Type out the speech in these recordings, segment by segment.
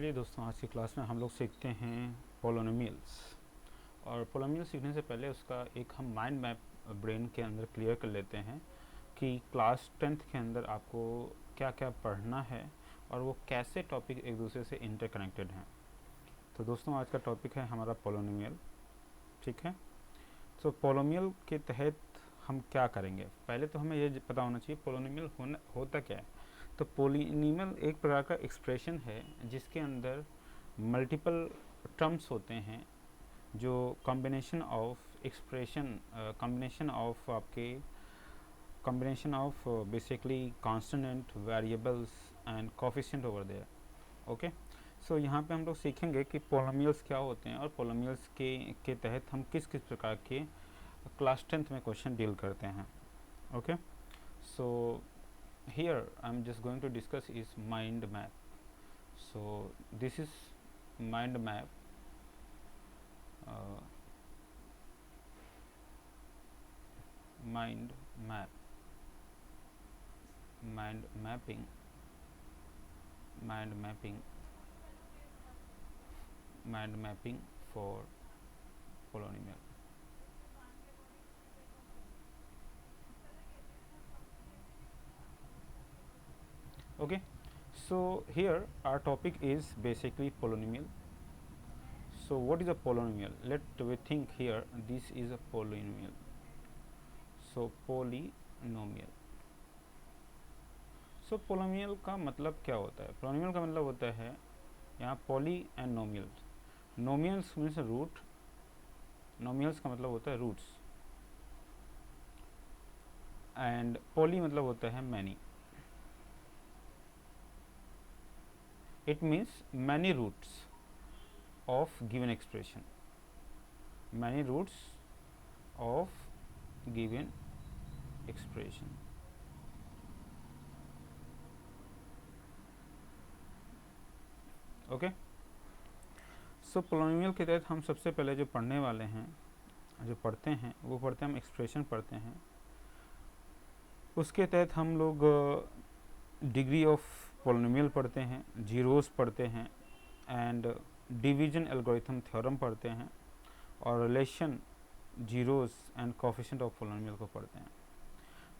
चलिए दोस्तों, आज की क्लास में हम लोग सीखते हैं पोलोनोमियल्स। और पोलोनोमियल सीखने से पहले उसका एक हम माइंड मैप ब्रेन के अंदर क्लियर कर लेते हैं कि क्लास 10th के अंदर आपको क्या क्या पढ़ना है और वो कैसे टॉपिक एक दूसरे से इंटरकनेक्टेड हैं। तो दोस्तों, आज का टॉपिक है हमारा पोलोनोमियल। ठीक है, तो पोलोनोमियल के तहत हम क्या करेंगे। पहले तो हमें ये पता होना चाहिए पोलोनोमियल होता क्या है। तो पोलिनोमियल एक प्रकार का एक्सप्रेशन है जिसके अंदर मल्टीपल टर्म्स होते हैं, जो combination of expression combination of आपके combination of basically constant variables and coefficient over there. Okay, so यहाँ पे हम लोग सीखेंगे कि पोलोमियल्स क्या होते हैं और पोलोमियल्स के तहत हम किस किस प्रकार के क्लास 10th में क्वेश्चन डील करते हैं। Okay, so here I'm just going to discuss is mind map. So this is mind map. Mind map, mind mapping, mind mapping, mind mapping for polynomial. Okay, so here our topic is basically polynomial. So what is a polynomial? Let we think here. This is a polynomial. So polynomial. सो पोलोमियल का मतलब क्या होता है। पोलोमियल का मतलब होता है यहाँ पॉली एंड नोमियल्स। नोमियल्स मीन्स रूट, नोमियल्स का मतलब होता है रूट्स, एंड पॉली मतलब होता है many. It means many roots of given expression, many roots of given expression. Okay, so polynomial के तहत हम सबसे पहले जो पढ़ने वाले हैं, जो पढ़ते हैं वो पढ़ते हैं हम एक्सप्रेशन पढ़ते हैं। उसके तहत हम लोग डिग्री ऑफ पोलोमियल पढ़ते हैं, जीरोस पढ़ते हैं, एंड डिवीजन एल्गोरिथम थ्योरम पढ़ते हैं, और relation zeros and coefficient of पोलोमियल को पढ़ते हैं।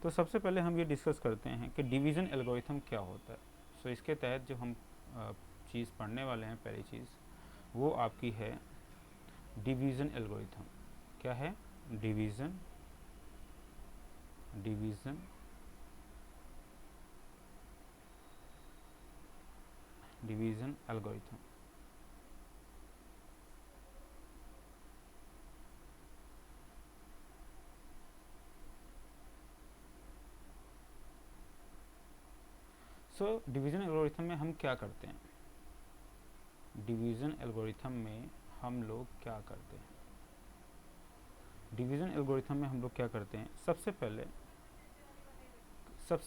तो सबसे पहले हम ये डिस्कस करते हैं कि डिवीजन एल्गोरिथम क्या होता है। सो इसके तहत जो हम चीज़ पढ़ने वाले हैं, पहली चीज़ वो आपकी है डिवीज़न एल्गोरिथम। क्या है? Division division division algorithm. So division algorithm में हम क्या करते हैं? डिवीज़न एल्गोरिथम में हम लोग क्या करते हैं? डिवीज़न एल्गोरिथम में हम लोग क्या करते हैं? सबसे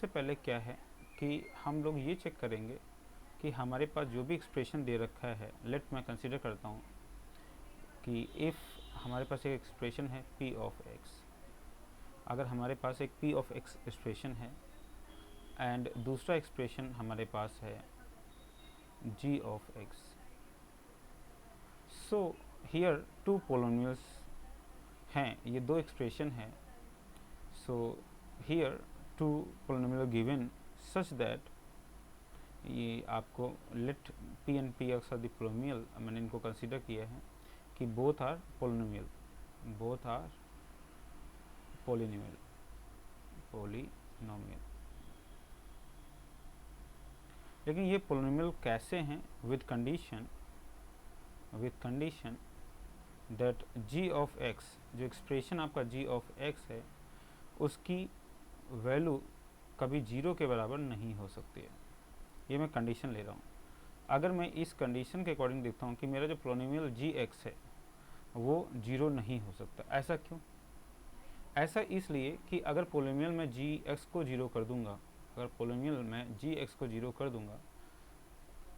पहले क्या है कि हम लोग ये चेक करेंगे कि हमारे पास जो भी एक्सप्रेशन दे रखा है, लेट मैं कंसीडर करता हूँ कि इफ़ हमारे पास एक एक्सप्रेशन है p ऑफ x, अगर हमारे पास एक p ऑफ x एक्सप्रेशन है एंड दूसरा एक्सप्रेशन हमारे पास है g of x, so here two polynomials हैं, ये दो एक्सप्रेशन है। So here two polynomial given such that, ये आपको let p and p are the polynomial, मैंने इनको कंसीडर किया है कि both are polynomial, both are polynomial, polynomial. लेकिन ये पोलिनोमियल कैसे हैं? With condition that g of x, जो एक्सप्रेशन आपका g ऑफ x है, उसकी वैल्यू कभी 0 के बराबर नहीं हो सकती है। ये मैं कंडीशन ले रहा हूँ। अगर मैं इस कंडीशन के अकॉर्डिंग देखता हूँ कि मेरा जो पोलिनोमियल gx है वो 0 नहीं हो सकता। ऐसा क्यों? ऐसा इसलिए कि अगर पोलिनोमियल में gx को 0 कर दूंगा, अगर पोलिनोमियल में gx को 0 कर दूंगा,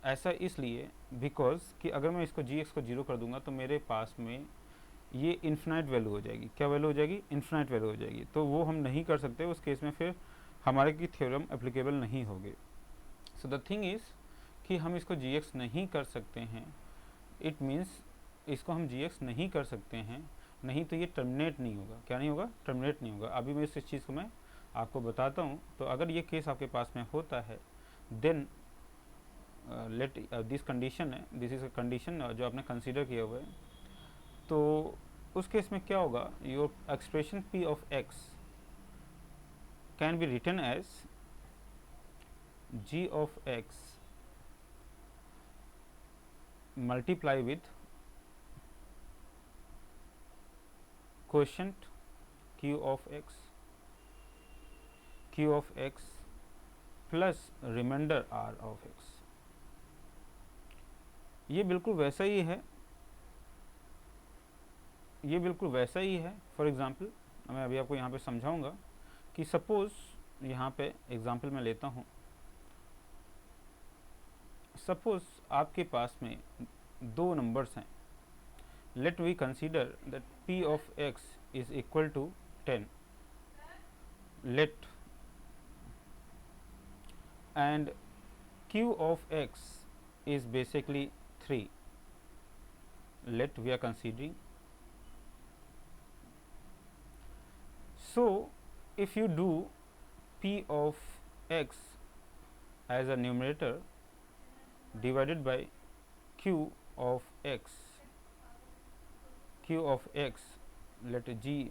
ऐसा इसलिए बिकॉज कि अगर मैं इसको gx को 0 कर दूंगा तो मेरे पास में ये इन्फिनाइट वैल्यू हो जाएगी। क्या वैल्यू हो जाएगी? इन्फिनाइट वैल्यू हो जाएगी। तो वो हम नहीं कर सकते। उस केस में फिर हमारे की थ्योरम एप्लीकेबल नहीं होगी। सो द थिंग इज़ कि हम इसको gx नहीं कर सकते हैं, इट मीन्स इसको हम gx नहीं कर सकते हैं, नहीं तो ये टर्मिनेट नहीं होगा। क्या नहीं होगा? टर्मिनेट नहीं होगा। अभी मैं इस चीज़ को मैं आपको बताता हूँ। तो अगर ये केस आपके पास में होता है, देन लेट दिस कंडीशन है, दिस इज अ कंडीशन जो आपने कंसीडर किया हुआ है, तो उस केस में क्या होगा, your expression p of x can be written as g of x multiply with quotient q of x plus remainder r of x। ये बिल्कुल वैसा ही है, ये बिल्कुल वैसा ही है। फॉर एग्ज़ाम्पल मैं अभी आपको यहाँ पे समझाऊंगा कि सपोज़ यहाँ पे एग्ज़ाम्पल मैं लेता हूँ। सपोज़ आपके पास में दो नंबर्स हैं। Let we consider that p of x is equal to 10, let and q of x is basically 3, let we are considering. So if you do p of x as a numerator divided by q of x, let g,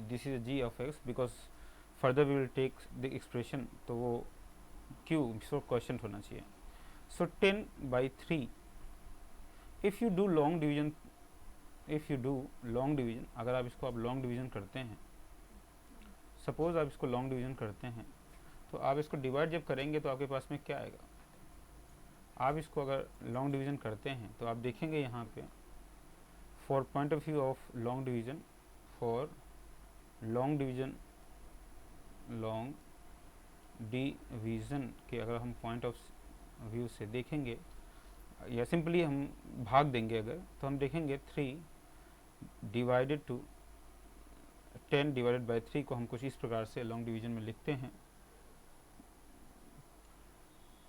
this is g of x, because further we will take the expression, तो वो q so question होना चाहिए। सो 10/3, if you do long division, अगर आप इसको आप long division करते हैं, सपोज आप इसको लॉन्ग डिवीजन करते हैं, तो आप इसको डिवाइड जब करेंगे तो आपके पास में क्या आएगा। आप इसको अगर लॉन्ग डिवीजन करते हैं तो आप देखेंगे यहाँ पे, for point of view of long division, for long division के अगर हम पॉइंट ऑफ व्यू से देखेंगे, या सिंपली हम भाग देंगे अगर, तो हम देखेंगे 3 डिवाइडेड टू 10 डिवाइडेड बाय 3 को हम कुछ इस प्रकार से लॉन्ग डिवीजन में लिखते हैं।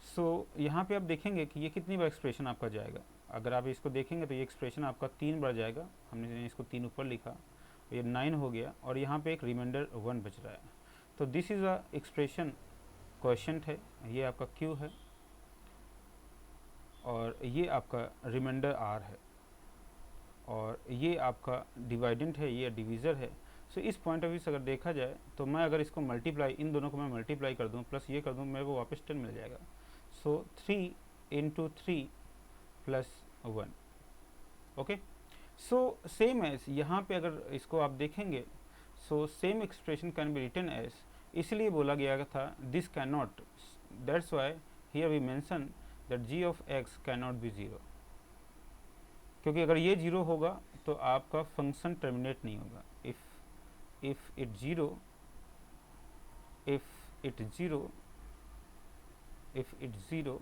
सो यहाँ पे आप देखेंगे कि ये कितनी बार एक्सप्रेशन आपका जाएगा। अगर आप इसको देखेंगे तो ये एक्सप्रेशन आपका 3 बार जाएगा। हमने इसको 3 ऊपर लिखा, ये 9 हो गया, और यहाँ पे एक रिमाइंडर 1 बच रहा है। तो this is a expression quotient है, ये आपका q है, और ये आपका रिमाइंडर r है, और ये आपका डिवाइडेंट है, ये डिवीज़र है। सो इस पॉइंट ऑफ व्यू से अगर देखा जाए तो मैं अगर इसको मल्टीप्लाई, इन दोनों को मैं मल्टीप्लाई कर दूं प्लस ये कर दूं, मेरे को वापस 10 मिल जाएगा। So 3 × 3 + 1। Okay, so same as यहाँ पे अगर इसको आप देखेंगे, so same expression can be written as, इसलिए बोला गया था this can not, that's why here we mention that g of x can not be 0, क्योंकि अगर ये 0 होगा तो आपका फंक्शन टर्मिनेट नहीं होगा। if it 0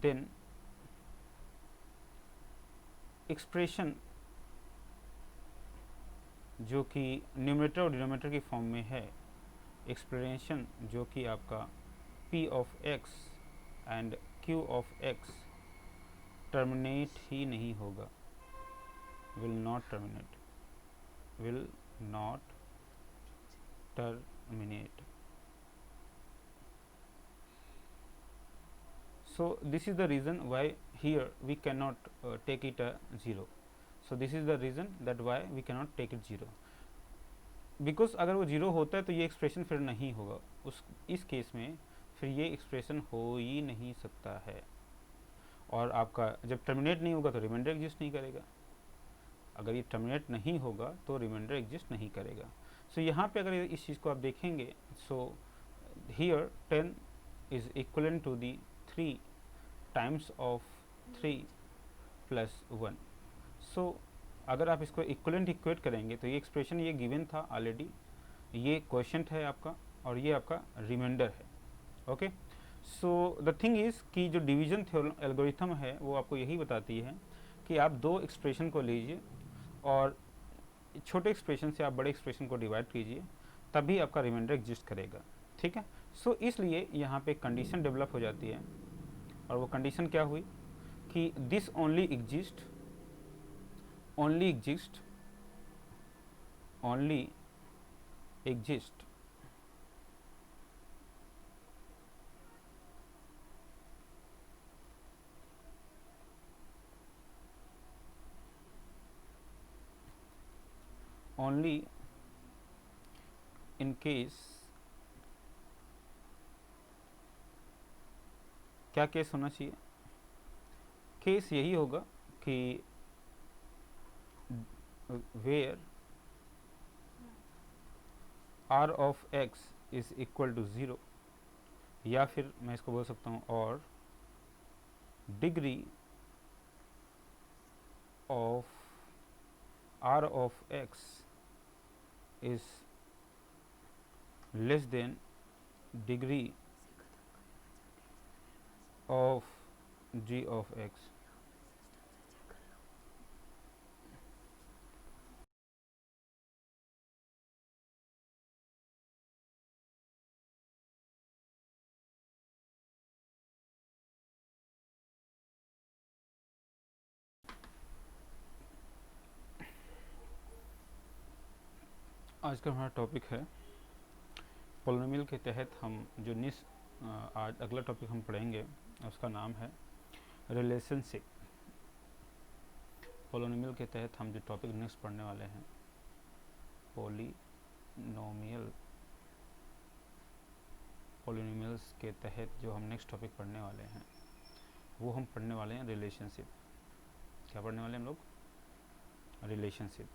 then एक्सप्रेशन जो कि न्यूमरेटर और डिनोमिनेटर की फॉर्म में है, एक्सप्रेशन जो कि आपका p of x and q of x terminate ही नहीं होगा, will not terminate. So this is the reason why here we cannot take it a 0. So this is the reason that why we cannot take it 0, because अगर वो 0 होता है तो ये expression फिर नहीं होगा, इस केस में फिर ये एक्सप्रेशन हो ही नहीं सकता है। और आपका जब टर्मिनेट नहीं होगा तो रिमाइंडर एग्जिस्ट नहीं करेगा, अगर ये टर्मिनेट नहीं होगा तो रिमाइंडर एग्जिस्ट नहीं करेगा। सो यहाँ पे अगर इस चीज़ को आप देखेंगे, so here 10 is equivalent to the 3 times of 3 + 1। So अगर आप इसको इक्वलेंट इक्वेट करेंगे तो ये एक्सप्रेशन ये गिवन था ऑलरेडी, ये क्वोशिएंट है आपका और ये आपका रिमाइंडर है। Okay, so the thing is कि जो डिवीजन एल्गोरिथम है वो आपको यही बताती है कि आप दो एक्सप्रेशन को लीजिए और छोटे एक्सप्रेशन से आप बड़े एक्सप्रेशन को डिवाइड कीजिए, तभी आपका रिमाइंडर एग्जिस्ट करेगा। ठीक है, सो इसलिए यहाँ पे कंडीशन डेवलप हो जाती है और वो कंडीशन क्या हुई कि this only exist only exist only in case, क्या केस होना चाहिए, केस यही होगा कि where r of x is equal to 0, या फिर मैं इसको बोल सकता हूँ और degree of r of x is less than degree of g of x। आज का हमारा टॉपिक है पोलिनोमियल के तहत हम जो आज अगला टॉपिक हम पढ़ेंगे उसका नाम है रिलेशनशिप। पोलिनोमियल के तहत हम जो टॉपिक नेक्स्ट पढ़ने वाले हैं पोलिनोमियल्स के तहत जो हम नेक्स्ट टॉपिक पढ़ने वाले हैं वो हम पढ़ने वाले हैं रिलेशनशिप। क्या पढ़ने वाले हैं हम लोग? रिलेशनशिप।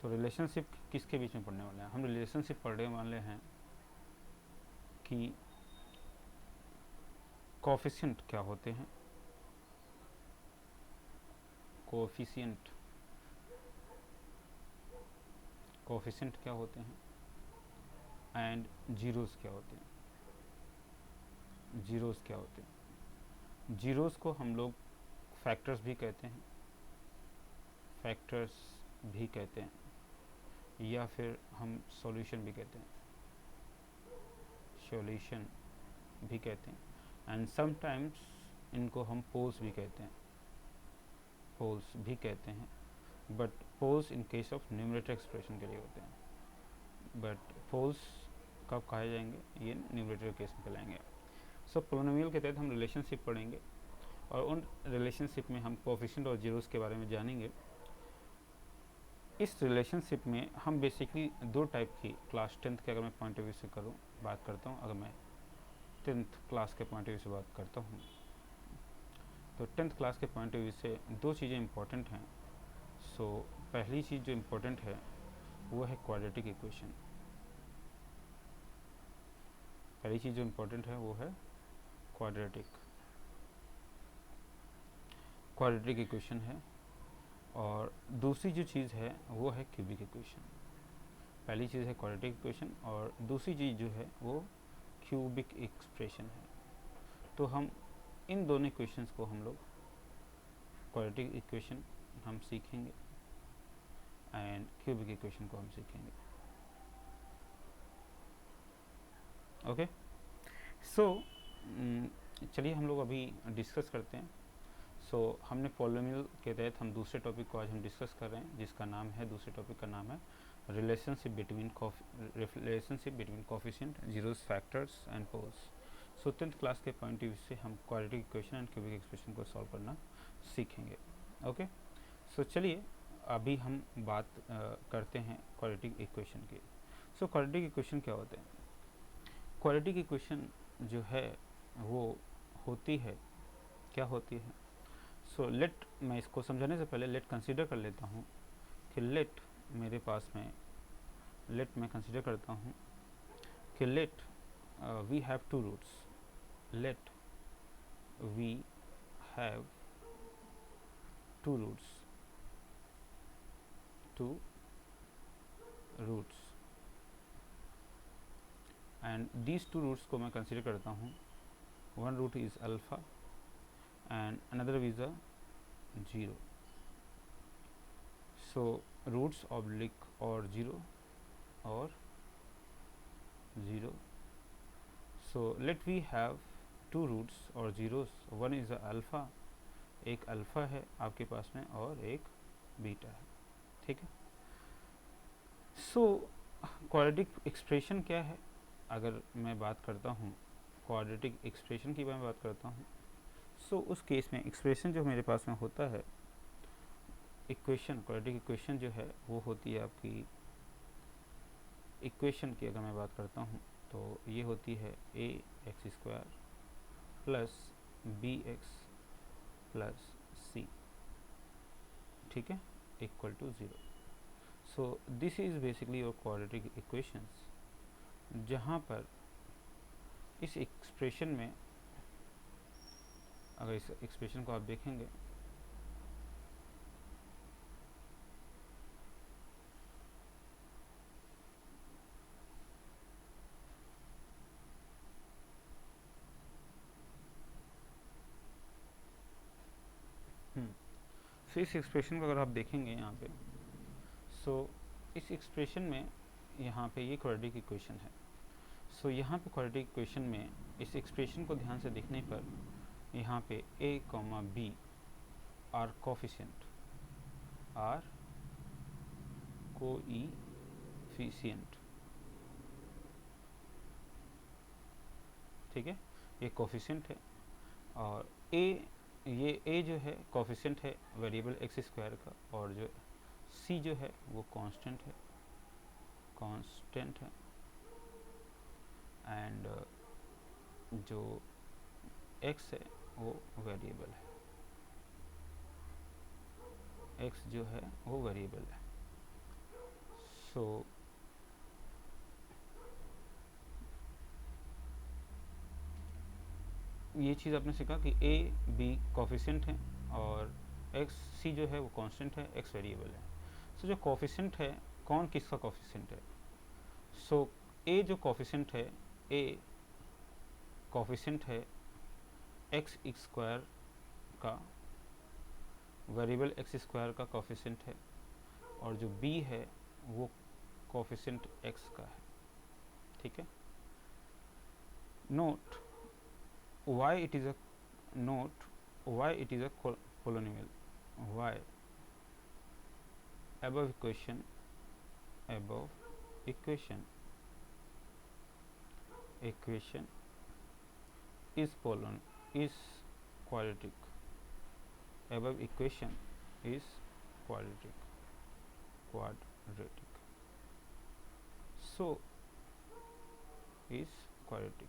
तो रिलेशनशिप किसके बीच में पढ़ने वाले हैं? हम रिलेशनशिप पढ़ने वाले हैं कि कोएफिशिएंट क्या होते हैं, कोएफिशिएंट क्या होते हैं, एंड जीरोस क्या होते हैं। जीरोस को हम लोग फैक्टर्स भी कहते हैं, या फिर हम सॉल्यूशन भी कहते हैं, एंड समटाइम्स इनको हम पोल्स भी कहते हैं, but poles in case of numerator expression के लिए होते हैं, बट पोल्स कब कहे जाएंगे? ये न्यूमरेटर केस में कहलाएंगे। सो पोलिनोमियल के तहत हम रिलेशनशिप पढ़ेंगे और उन रिलेशनशिप में हम कोएफिशिएंट और जीरोस के बारे में जानेंगे। इस रिलेशनशिप में हम बेसिकली दो टाइप की क्लास 10th के अगर मैं पॉइंट ऑफ व्यू से बात करता हूँ, अगर मैं 10th क्लास के पॉइंट ऑफ व्यू से बात करता हूँ तो 10th क्लास के पॉइंट ऑफ व्यू से दो चीज़ें इम्पोर्टेंट हैं। सो पहली चीज़ जो इम्पोर्टेंट है वो है क्वाड्रेटिक इक्वेशन। क्वाड्रेटिक इक्वेशन है, और दूसरी जो चीज़ है वो है क्यूबिक इक्वेशन। पहली चीज़ है क्वाड्रेटिक इक्वेशन और दूसरी चीज़ जो है वो क्यूबिक एक्सप्रेशन है। तो हम इन दोनों इक्वेशंस को हम लोग क्वाड्रेटिक इक्वेशन हम सीखेंगे एंड क्यूबिक इक्वेशन को हम सीखेंगे। ओके, सो चलिए हम लोग अभी डिस्कस करते हैं। हमने पोलिनोमियल के तहत हम दूसरे टॉपिक को आज हम डिस्कस कर रहे हैं, जिसका नाम है, दूसरे टॉपिक का नाम है relationship between coefficient, zeros, factors and poles. 10th class के पॉइंट ऑफ व्यू से हम quadratic equation and cubic expression को सॉल्व करना सीखेंगे। ओके, सो चलिए अभी हम बात करते हैं क्वाड्रेटिक इक्वेशन की। क्वाड्रेटिक इक्वेशन क्या होते हैं? क्वाड्रेटिक इक्वेशन जो है वो होती है, क्या होती है? लेट, मैं इसको समझाने से पहले लेट कंसीडर कर लेता हूँ कि लेट मेरे पास में, लेट मैं कंसीडर करता हूँ कि let we have two roots, let we have two roots and these two roots को मैं कंसीडर करता हूँ। One root is alpha and another is a 0. Roots oblique or 0 और 0. So let we have two roots और zeros. One is a alpha, एक alpha है आपके पास में और एक बीटा है, ठीक है. सो क्वाड्रेटिक एक्सप्रेशन क्या है? अगर मैं बात करता हूँ क्वाड्रेटिक एक्सप्रेशन की, मैं बात करता हूँ, सो उस केस में एक्सप्रेशन जो मेरे पास में होता है, इक्वेशन, क्वाड्रेटिक इक्वेशन जो है वो होती है आपकी, इक्वेशन की अगर मैं बात करता हूँ तो ये होती है A X square plus B X plus C, ठीक है, equal to 0. So this is basically your quadratic equations, जहाँ पर इस एक्सप्रेशन में, अगर इस एक्सप्रेशन को आप देखेंगे सो इस एक्सप्रेशन को अगर आप देखेंगे यहाँ पे, सो इस एक्सप्रेशन में यहाँ पे ये क्वाड्रेटिक इक्वेशन है. सो यहाँ पे क्वाड्रेटिक इक्वेशन में इस एक्सप्रेशन को ध्यान से देखने पर यहाँ पे a, b are coefficient, are coefficient, ठीक है, ये कोफिशिएंट है. और a, ये a जो है कोफिशिएंट है वेरिएबल एक्स स्क्वायर का, और जो c जो है वो कांस्टेंट है, एंड जो x है वो वेरिएबल है, x जो है वो वेरिएबल है. सो ये चीज़ आपने सीखा कि a b कोफिशिएंट है और x c जो है वो कांस्टेंट है, x वेरिएबल है. सो जो कोफिशिएंट है, कौन किसका कोफिशिएंट है? सो a जो कोफिशिएंट है, a कोफिशिएंट है एक्स स्क्वायर का, वेरिएबल एक्स स्क्वायर का कोफिशिएंट है, और जो b है वो कोफिशिएंट x का है, ठीक है. Note why it is a polynomial. Why? above equation is quadratic. Above equation is quadratic. So is quadratic.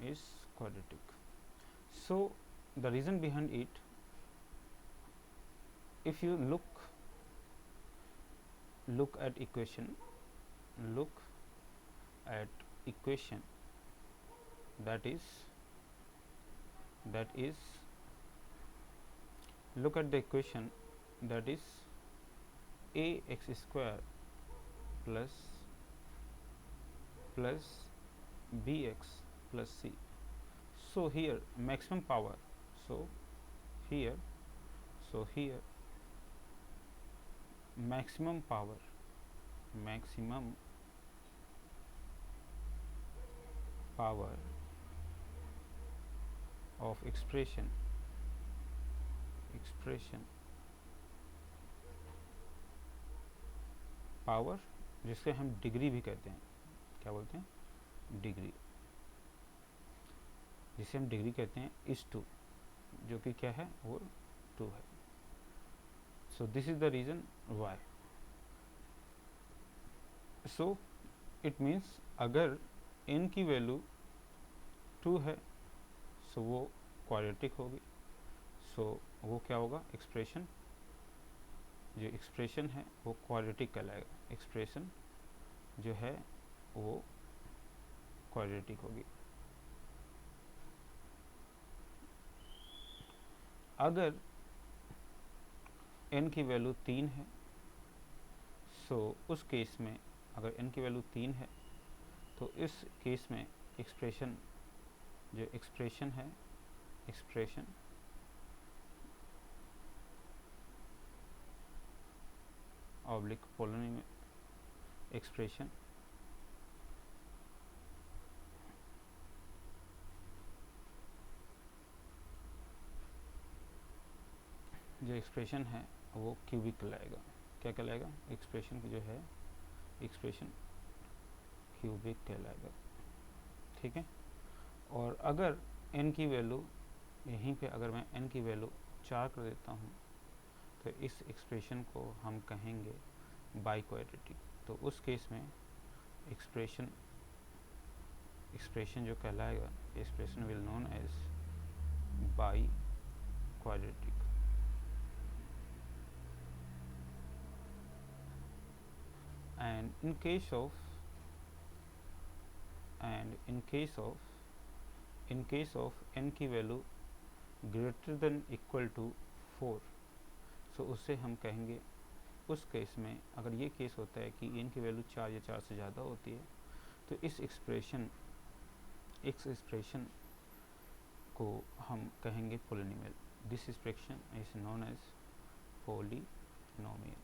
Is quadratic. So the reason behind it, if you look at equation, that is look at the equation that is a x square plus bx plus c. So here maximum power, so here maximum power of expression power, जिससे हम degree भी कहते हैं, क्या बोलते हैं, degree, जिसे हम डिग्री कहते हैं, इज 2, जो कि क्या है, वो 2 है. So this is the reason why. So it means अगर n की वैल्यू 2 है, सो वो क्वाड्रेटिक होगी. सो वो क्या होगा, एक्सप्रेशन, जो एक्सप्रेशन है वो क्वाड्रेटिक कहलाएगा. एक्सप्रेशन जो है वो क्वाड्रेटिक होगी. अगर n की वैल्यू 3 है, सो उस केस में अगर n की वैल्यू 3 है तो इस केस में एक्सप्रेशन है, एक्सप्रेशन ऑब्लिक पोलिनोमियल एक्सप्रेशन जो एक्सप्रेशन है वो क्यूबिक कहलाएगा। क्या कहलाएगा? एक्सप्रेशन जो है एक्सप्रेशन क्यूबिक कहलाएगा। ठीक है। और अगर n की वैल्यू यहीं पे अगर मैं n की वैल्यू 4 कर देता हूँ तो इस एक्सप्रेशन को हम कहेंगे बाई क्वाड्रेटिक। तो उस केस में एक्सप्रेशन जो कहलाएगा, expression will known as by quadratic. And in case of n की value greater than equal to 4, so उससे हम कहेंगे, उस केस में अगर ये केस होता है कि n की वैल्यू 4 या 4 से ज़्यादा होती है तो इस एक्सप्रेशन को हम कहेंगे polynomial. This expression is known as polynomial.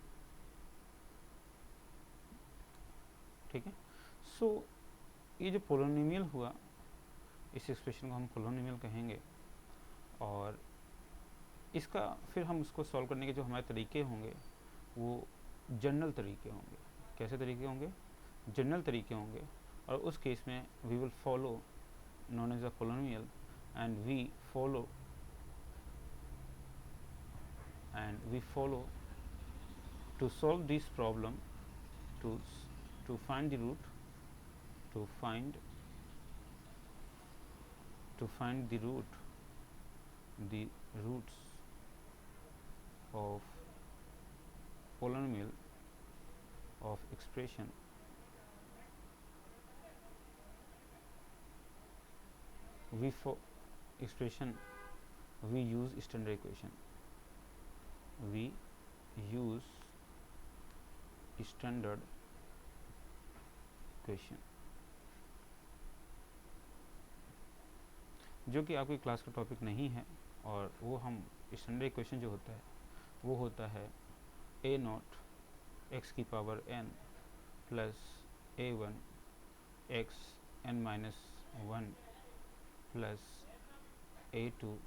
ठीक है। सो ये जो पोलिनोमियल हुआ, इस एक्सप्रेशन को हम पोलिनोमियल कहेंगे। और इसका फिर हम उसको सॉल्व करने के जो हमारे तरीके होंगे वो जनरल तरीके होंगे। कैसे तरीके होंगे? जनरल तरीके होंगे। और उस केस में we will follow known as a polynomial, and we follow to solve this problem, to find the root, to find the roots of polynomial of expression we use standard equation. We use standard equation, जो कि आपकी class का topic नहीं है। और वो हम standard equation जो होता है वो होता है a नॉट x की power n plus a1 x n minus 1 plus a2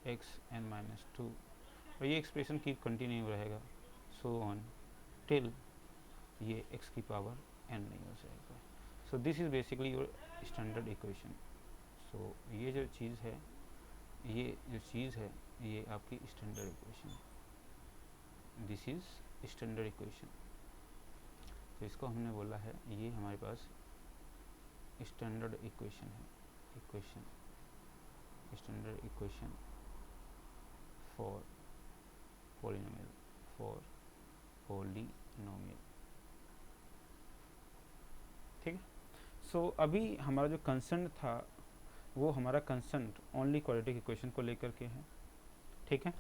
x n minus 2, और ये एक्सप्रेशन कीप कंटिन्यू रहेगा सो ऑन टिल ये x की पावर n नहीं हो जाएगा। So this is basically your standard equation. So ये जो चीज़ है ये आपकी standard equation, this is standard equation. तो इसको हमने बोला है ये हमारे पास स्टैंडर्ड इक्वेशन है, स्टैंडर्ड इक्वेशन फॉर पोलिनोमियल, ठीक है। सो अभी हमारा जो कंसर्न था वो हमारा कंसर्न ओनली क्वाड्रेटिक इक्वेशन को लेकर के है। ठीक है।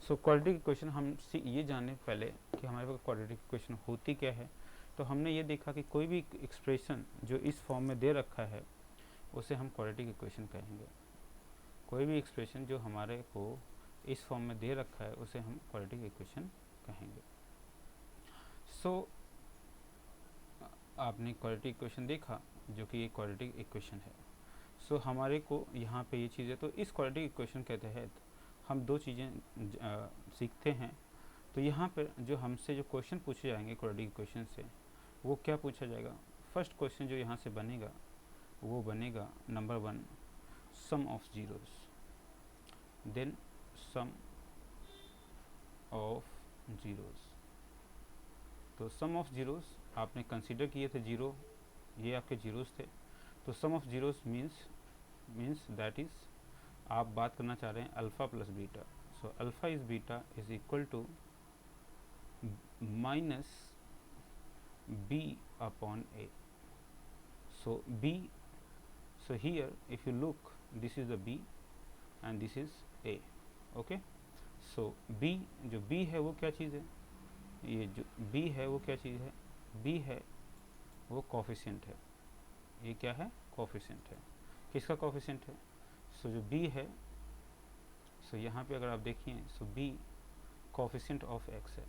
सो क्वाड्रेटिक इक्वेशन हम ये जाने पहले कि हमारे पास क्वाड्रेटिक इक्वेशन होती क्या है। तो हमने ये देखा कि कोई भी एक्सप्रेशन जो इस फॉर्म में दे रखा है उसे हम क्वाड्रेटिक इक्वेशन कहेंगे। कोई भी एक्सप्रेशन जो हमारे को इस फॉर्म में दे रखा है उसे हम क्वाड्रेटिक इक्वेशन कहेंगे। सो आपने क्वाड्रेटिक इक्वेशन देखा जो कि ये क्वाड्रेटिक इक्वेशन है। सो हमारे को यहाँ पे ये चीज़ है, तो इस क्वाड्रेटिक इक्वेशन के तहत हम दो चीज़ें सीखते हैं। तो यहाँ पर जो हमसे जो क्वेश्चन पूछे जाएंगे क्वाड्रेटिक इक्वेशन से, वो क्या पूछा जाएगा? फर्स्ट क्वेश्चन जो यहाँ से बनेगा वो बनेगा number 1 sum of zeros, then sum of zeros. तो सम ऑफ जीरोस आपने कंसीडर किए थे जीरो, ये आपके जीरोस थे। तो sum of zeros means that is आप बात करना चाह रहे हैं alpha plus beta. So alpha is beta is equal to minus b upon a. So b, so here if you look, this is the b and this is a. Okay, so B, जो B है वो क्या चीज़ है, ये जो B है वो क्या चीज़ है, बी है वो कोफिशिएंट है। ये क्या है, कोफिशिएंट है। किसका कोफिशिएंट है, सो जो बी है, सो यहाँ पे अगर आप देखिए, सो बी कोफिशिएंट ऑफ एक्स है,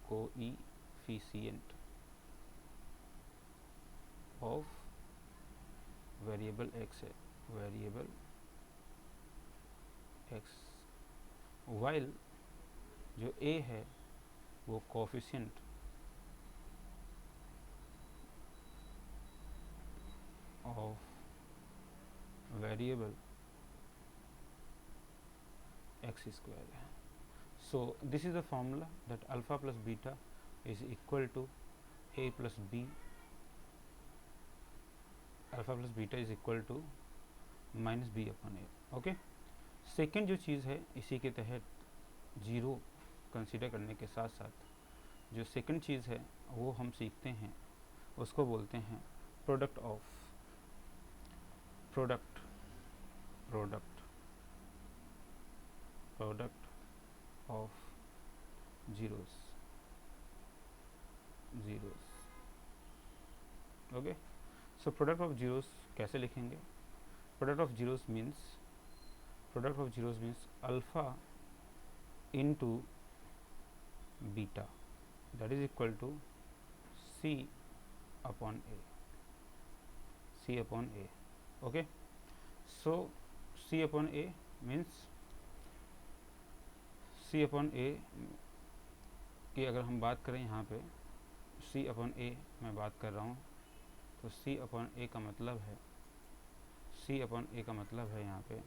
कोइफिशिएंट ऑफ वेरिएबल एक्स है, वेरिएबल एक्स। वाइल जो ए है वो coefficient of variable x square है। So this is the formula that alpha plus beta is equal to a plus b, alpha plus beta is equal to minus b upon a. Okay, second जो चीज़ है इसी के तहत zero consider करने के साथ साथ जो सेकेंड चीज़ है वो हम सीखते हैं, उसको बोलते हैं product of, product product product of zeros, zeros. Okay, so product of zeros कैसे लिखेंगे, product of zeros means, product of zeros means alpha into beta, that is equal to C upon A, C upon A. Okay, so C upon A means, C upon A की अगर हम बात करें यहाँ पे, सी upon ए मैं बात कर रहा हूँ, तो सी अपॉन ए का मतलब है, सी अपॉन ए का मतलब है यहाँ पे,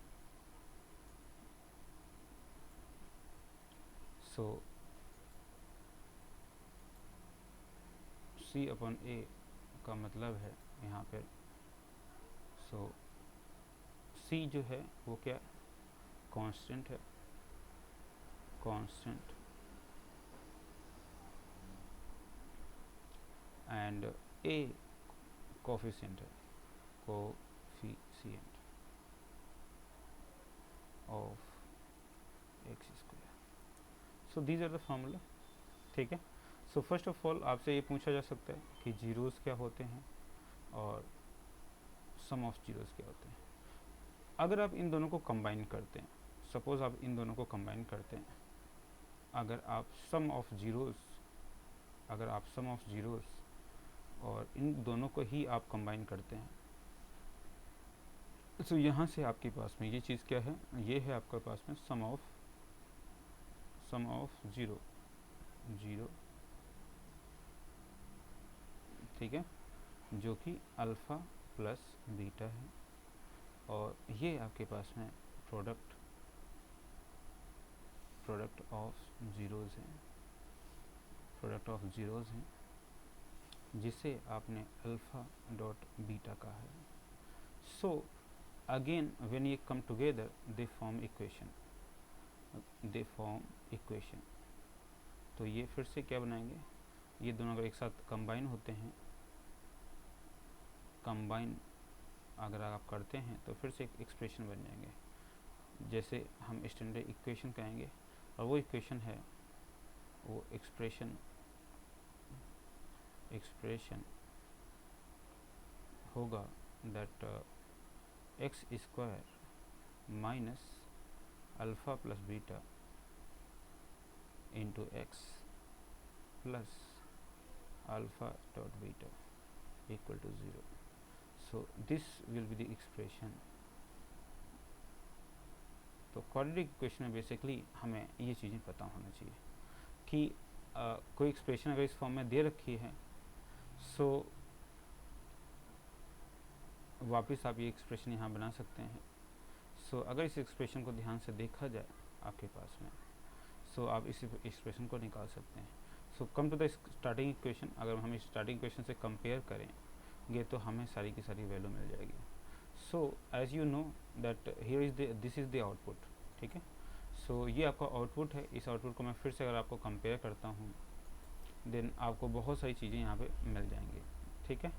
सो सी अपॉन ए का मतलब है यहाँ पे, सो सी जो है वो क्या, कांस्टेंट है, कांस्टेंट, एंड ए कोफिशिएंट है, coefficient of x square. So these are the formula. ठीक है, सो फर्स्ट ऑफ ऑल आपसे ये पूछा जा सकता है कि जीरोस क्या होते हैं और सम ऑफ जीरोस क्या होते हैं। अगर आप इन दोनों को कंबाइन करते हैं, सपोज आप इन दोनों को कंबाइन करते हैं, अगर आप सम ऑफ जीरोस, अगर आप सम ऑफ जीरोस और इन दोनों को ही आप कंबाइन करते हैं, तो यहाँ से आपके पास में ये चीज़ क्या है, ये है आपके पास में सम ऑफ जीरो, जीरो, ठीक है, जो कि अल्फ़ा प्लस बीटा है, और ये आपके पास में प्रोडक्ट ऑफ जीरोज़ हैं, प्रोडक्ट ऑफ जीरोज़ हैं, जिसे आपने अल्फ़ा डॉट बीटा कहा है। सो अगेन व्हेन ये come together they form equation, they form equation. तो ये फिर से क्या बनाएंगे, ये दोनों अगर एक साथ कंबाइन होते हैं, कंबाइन अगर आप करते हैं तो फिर से एक एक्सप्रेशन बन जाएंगे, जैसे हम स्टैंडर्ड इक्वेशन कहेंगे, और वो इक्वेशन है, वो एक्सप्रेशन होगा that x square minus alpha plus beta into x plus alpha dot beta equal to 0। So this will be the expression. तो क्वाड्रेटिक इक्वेशन में बेसिकली हमें ये चीज़ें पता होना चाहिए कि कोई एक्सप्रेशन अगर इस फॉर्म में दे रखी है, सो वापस आप ये एक्सप्रेशन यहाँ बना सकते हैं। सो अगर इस एक्सप्रेशन को ध्यान से देखा जाए आपके पास में, सो आप इस एक्सप्रेशन को निकाल सकते हैं। So come to the starting equation, अगर हम इस स्टार्टिंग इक्वेशन से कंपेयर करेंगे तो हमें सारी की सारी वैल्यू मिल जाएगी। So as you know that here is this is the output, ठीक है। सो ये आपका आउटपुट है। इस आउटपुट को मैं फिर से अगर आपको कंपेयर करता हूँ, देन आपको बहुत सारी चीज़ें यहाँ पे मिल जाएंगी, ठीक है।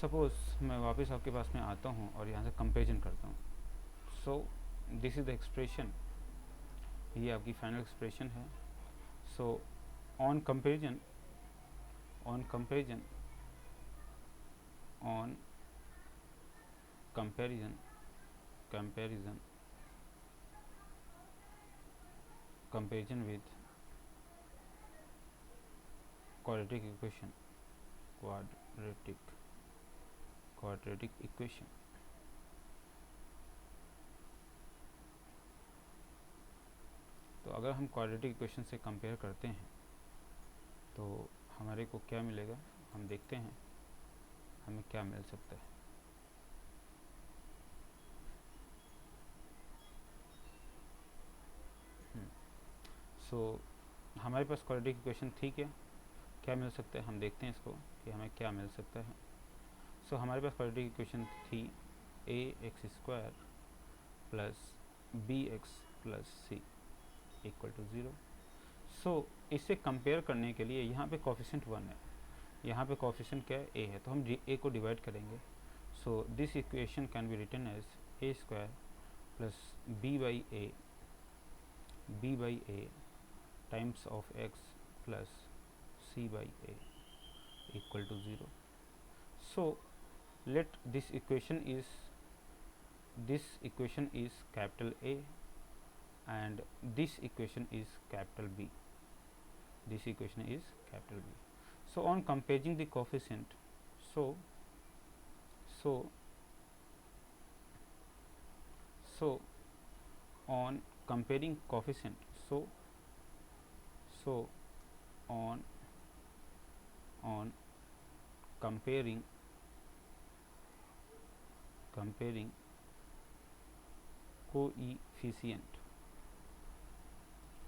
सपोज़ मैं वापस आपके पास में आता हूँ और यहाँ से कंपेरिजन करता हूँ। So this is the expression, ये आपकी फाइनल एक्सप्रेशन है. So on comparison on comparison on comparison comparison comparison with quadratic equation quadratic equation. तो अगर हम क्वाड्रेटिक इक्वेशन से कंपेयर करते हैं तो हमारे को क्या मिलेगा, हम देखते हैं हमें क्या मिल सकता है. सो हमारे पास क्वाड्रेटिक इक्वेशन ठीक है, क्या मिल सकता है हम देखते हैं इसको कि हमें क्या मिल सकता है. सो हमारे पास क्वाड्रेटिक इक्वेशन थी ax² plus bx plus c equal to 0. So इसे कंपेयर करने के लिए यहाँ पे कोफिशिएंट 1 है, यहाँ पे कोफिशिएंट क्या है, a है, तो हम a को डिवाइड करेंगे. So this equation can be written as a² plus b by a times of x plus c by a equal to 0. So let this equation is capital A and this equation is capital B. This equation is capital B. So on comparing the coefficient, so on comparing coefficient, so on comparing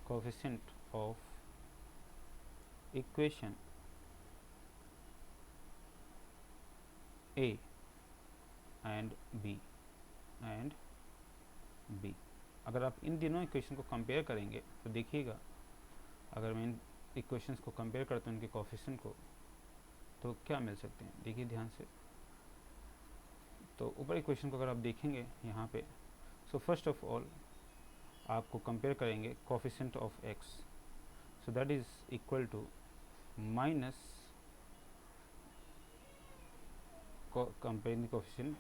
coefficient of equation A and B अगर आप इन दोनों equation को compare करेंगे तो देखिएगा, अगर मैं इन equations को कंपेयर करता हूँ इनके कोफिशिएंट को तो क्या मिल सकते हैं, देखिए ध्यान से. तो ऊपर इक्वेशन को अगर आप देखेंगे यहाँ पे, सो फर्स्ट ऑफ ऑल आपको कंपेयर करेंगे coefficient of x, so that is equal to minus comparing coefficient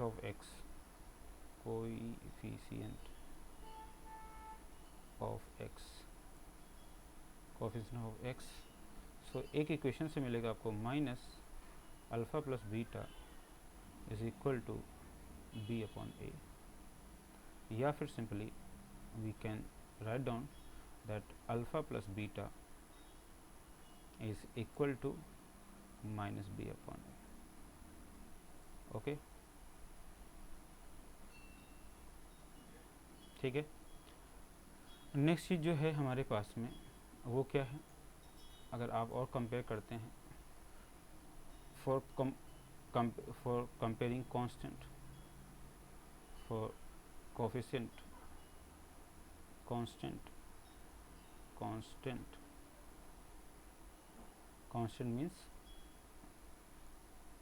of x, coefficient of x. So एक इक्वेशन से मिलेगा आपको minus alpha plus beta is equal to b upon a, या फिर simply we can write down that alpha plus beta is equal to minus b upon a. Okay, ठीक है. Next चीज़ जो है हमारे पास में वो क्या है, अगर आप और कंपेयर करते हैं for comparing constant, for coefficient constant means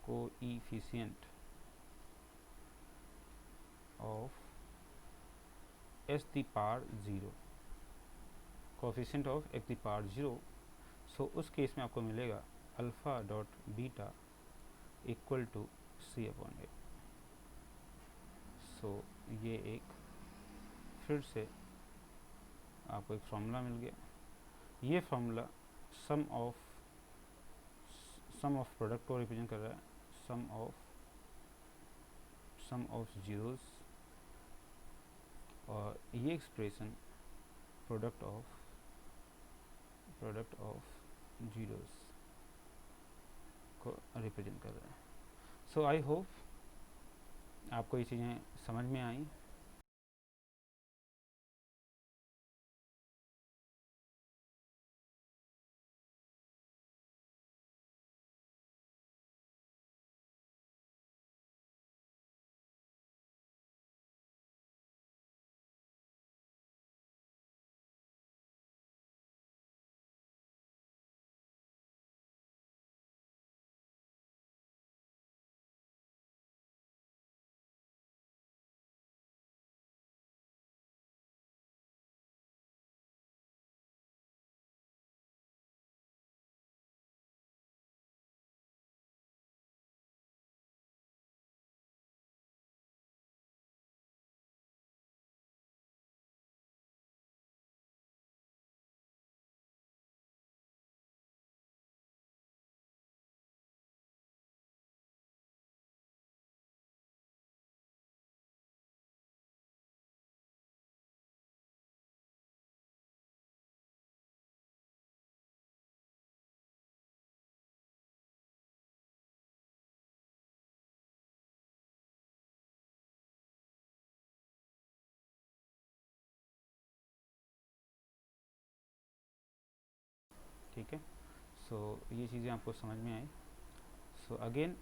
coefficient of x the power 0, coefficient of x the power 0. So उस केस में आपको मिलेगा alpha dot beta equal to c upon a. So ये एक फिर से आपको एक फार्मूला मिल गया. ये फार्मूला सम ऑफ प्रोडक्ट को रिप्रेजेंट कर रहा है, सम ऑफ जीरोस, और ये एक्सप्रेशन प्रोडक्ट ऑफ जीरोस को रिप्रेजेंट कर रहा है. सो आई होप आपको ये चीज़ें समझ में आई. ठीक है। सो ये चीज़ें आपको समझ में आई। सो अगेन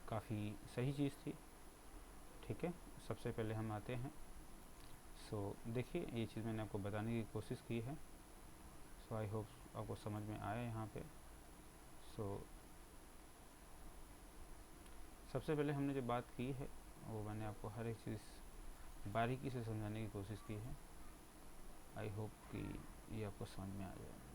काफ़ी सही चीज़ थी, ठीक है। सबसे पहले हम आते हैं, सो देखिए ये चीज़ मैंने आपको बताने की कोशिश की है। सो आई होप आपको समझ में आया यहाँ पे। सो सबसे पहले हमने जो बात की है वो मैंने आपको हर एक चीज़ बारीकी से समझाने की कोशिश की है। आई होप कि ये आपको समझ में आ जाए।